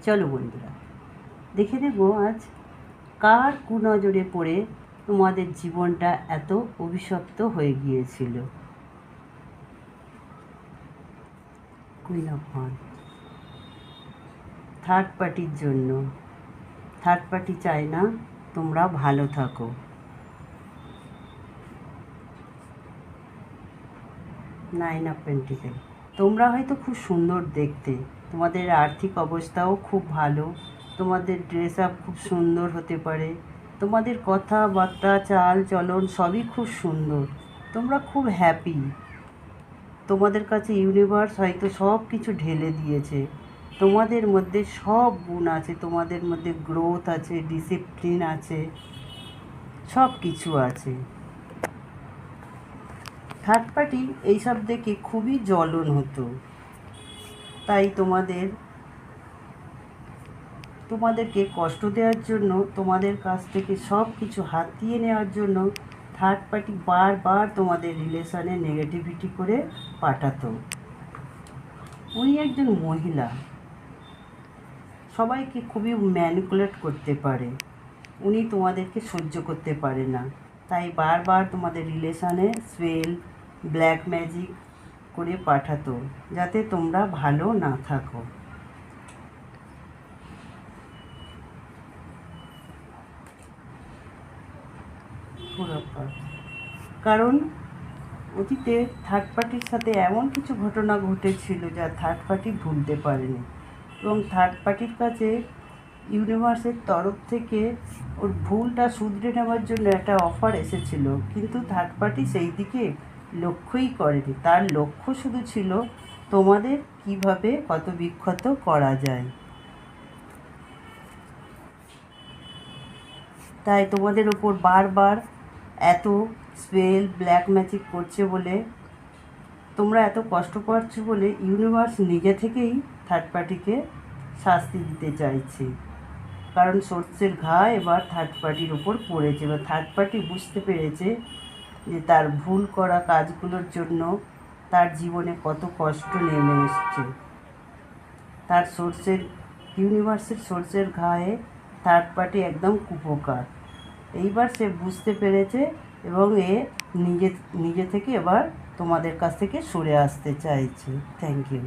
চলো বন্ধুরা, দেখে নেব আজ কার কুনজরে পড়ে তোমাদের জীবনটা এত অভিশপ্ত হয়ে গিয়েছিল। কুইন অফ ওয়ান্স, থার্ড পার্টির জন্য। থার্ড পার্টি চায় না তোমরা ভালো থাকো। নাইন অফ পেন্টিকেল, তোমরা হয়তো খুব সুন্দর দেখতে, তোমাদের আর্থিক অবস্থাও খুব ভালো, তোমাদের ড্রেস আপ খুব সুন্দর হতে পারে, তোমাদের কথাবার্তা চাল চলন সবই খুব সুন্দর, তোমরা খুব হ্যাপি। তোমাদের কাছে ইউনিভার্স হয়তো সব কিছু ঢেলে দিয়েছে, তোমাদের মধ্যে সব গুণ আছে, তোমাদের মধ্যে গ্রোথ আছে, ডিসিপ্লিন আছে, সব কিছু আছে। থার্ড পার্টি এইসব দেখে খুবই জ্বলন হতো, তাই তোমাদেরকে কষ্ট দেওয়ার জন্য, তোমাদের কাছ থেকে সব কিছু হাতিয়ে নেওয়ার জন্য থার্ড পার্টি বারবার তোমাদের রিলেশানে নেগেটিভিটি করে পাঠাতো। উনি একজন মহিলা, সবাইকে খুবই ম্যানিপুলেট করতে পারে, উনি তোমাদেরকে সহ্য করতে পারে না, তাই বারবার তোমাদের রিলেশানে স্পেল, ব্ল্যাক ম্যাজিক করে পাঠাতো যাতে তোমরা ভালো না থাকো। কারণ অতীতে থার্ড পার্টির সাথে এমন কিছু ঘটনা ঘটেছিল যা থার্ড পার্টি ভুলতে পারেনি, এবং থার্ড পার্টির কাছে ইউনিভার্সের তরফ থেকে ওর ভুলটা শুধরে নেওয়ার জন্য একটা অফার এসেছিল, কিন্তু থার্ড পার্টি সেই দিকে লক্ষ্যই করেনি। তার লক্ষ্য শুধু ছিল তোমাদের কিভাবে কত বিক্ষত করা যায়। তাই তোমাদের ওপর বারবার এত স্পেল, ব্ল্যাক ম্যাজিক করছে বলে, তোমরা এত কষ্ট পাচ্ছ বলে ইউনিভার্স নিজে থেকেই থার্ড পার্টিকে শাস্তি দিতে চাইছে। কারণ সোর্সের ঘা এবার থার্ড পার্টির ওপর পড়েছে, এবার থার্ড পার্টি বুঝতে পেরেছে যে তার ভুল করা কাজগুলোর জন্য তার জীবনে কত কষ্ট নেমে এসছে। তার ইউনিভার্সের সোর্সের ঘায়ে থার্ড পার্টি একদম কুপোকার। এইবার সে বুঝতে পেরেছে এবং নিজে থেকে এবার তোমাদের কাছ থেকে সরে আসতে চাইছে। Thank you.